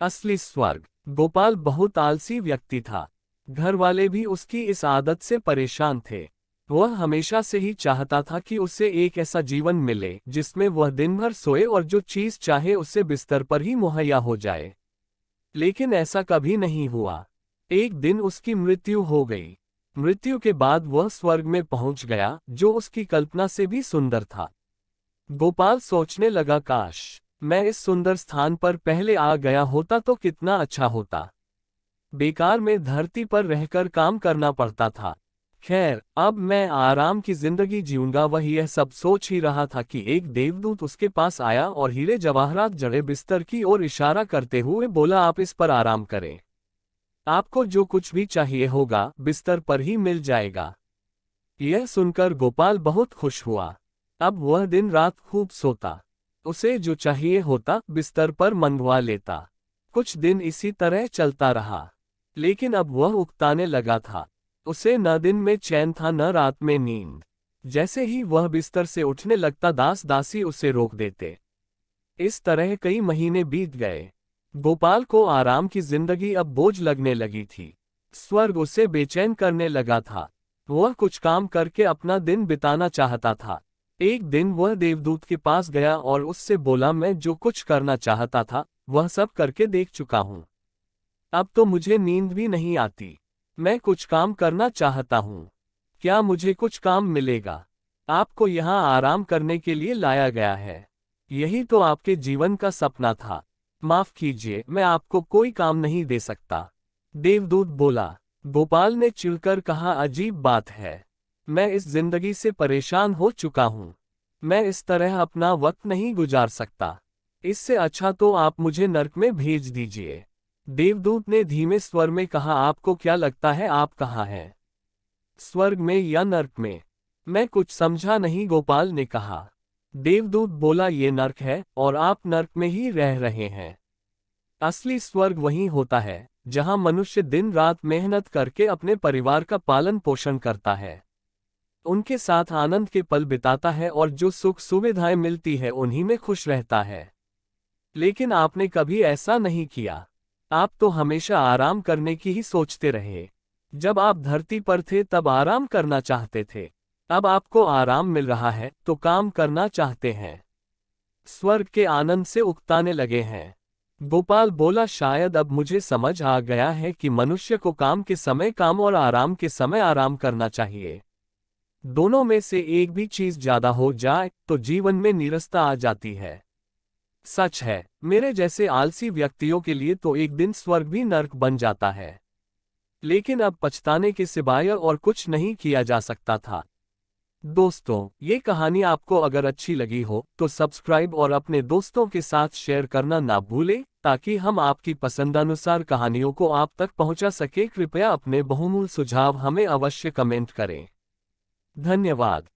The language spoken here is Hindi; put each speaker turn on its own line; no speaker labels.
असली स्वर्ग। गोपाल बहुत आलसी व्यक्ति था। घर वाले भी उसकी इस आदत से परेशान थे। वह हमेशा से ही चाहता था कि उसे एक ऐसा जीवन मिले जिसमें वह दिन भर सोए और जो चीज चाहे उसे बिस्तर पर ही मुहैया हो जाए। लेकिन ऐसा कभी नहीं हुआ। एक दिन उसकी मृत्यु हो गई। मृत्यु के बाद वह स्वर्ग में पहुंच गया, जो उसकी कल्पना से भी सुंदर था। गोपाल सोचने लगा, काश मैं इस सुंदर स्थान पर पहले आ गया होता तो कितना अच्छा होता। बेकार में धरती पर रहकर काम करना पड़ता था। खैर, अब मैं आराम की जिंदगी जीऊंगा। वह यह सब सोच ही रहा था कि एक देवदूत उसके पास आया और हीरे जवाहरात जड़े बिस्तर की ओर इशारा करते हुए बोला, आप इस पर आराम करें। आपको जो कुछ भी चाहिए होगा बिस्तर पर ही मिल जाएगा। यह सुनकर गोपाल बहुत खुश हुआ। अब वह दिन रात खूब सोता। उसे जो चाहिए होता बिस्तर पर मंगवा लेता। कुछ दिन इसी तरह चलता रहा। लेकिन अब वह उकताने लगा था। उसे न दिन में चैन था न रात में नींद। जैसे ही वह बिस्तर से उठने लगता, दास दासी उसे रोक देते। इस तरह कई महीने बीत गए। गोपाल को आराम की जिंदगी अब बोझ लगने लगी थी। स्वर्ग उसे बेचैन करने लगा था। वह कुछ काम करके अपना दिन बिताना चाहता था। एक दिन वह देवदूत के पास गया और उससे बोला, मैं जो कुछ करना चाहता था वह सब करके देख चुका हूँ। अब तो मुझे नींद भी नहीं आती। मैं कुछ काम करना चाहता हूँ। क्या मुझे कुछ काम मिलेगा? आपको यहाँ आराम करने के लिए लाया गया है। यही तो आपके जीवन का सपना था। माफ कीजिए, मैं आपको कोई काम नहीं दे सकता। देवदूत बोला। गोपाल ने चिढ़कर कहा, अजीब बात है। मैं इस जिंदगी से परेशान हो चुका हूँ। मैं इस तरह अपना वक्त नहीं गुजार सकता। इससे अच्छा तो आप मुझे नर्क में भेज दीजिए। देवदूत ने धीमे स्वर में कहा, आपको क्या लगता है आप कहाँ हैं? स्वर्ग में या नर्क में? मैं कुछ समझा नहीं, गोपाल ने कहा। देवदूत बोला, ये नर्क है और आप नर्क में ही रह रहे हैं। असली स्वर्ग वहीं होता है जहां मनुष्य दिन रात मेहनत करके अपने परिवार का पालन पोषण करता है, उनके साथ आनंद के पल बिताता है और जो सुख सुविधाएं मिलती है उन्हीं में खुश रहता है। लेकिन आपने कभी ऐसा नहीं किया। आप तो हमेशा आराम करने की ही सोचते रहे। जब आप धरती पर थे तब आराम करना चाहते थे। अब आपको आराम मिल रहा है तो काम करना चाहते हैं। स्वर्ग के आनंद से उकताने लगे हैं। गोपाल बोला, शायद अब मुझे समझ आ गया है कि मनुष्य को काम के समय काम और आराम के समय आराम करना चाहिए। दोनों में से एक भी चीज ज्यादा हो जाए तो जीवन में नीरसता आ जाती है। सच है, मेरे जैसे आलसी व्यक्तियों के लिए तो एक दिन स्वर्ग भी नर्क बन जाता है। लेकिन अब पछताने के सिवाय और कुछ नहीं किया जा सकता था। दोस्तों, ये कहानी आपको अगर अच्छी लगी हो तो सब्सक्राइब और अपने दोस्तों के साथ शेयर करना ना भूलें, ताकि हम आपकी पसंदानुसार कहानियों को आप तक पहुंचा सके। कृपया अपने बहुमूल्य सुझाव हमें अवश्य कमेंट करें। धन्यवाद।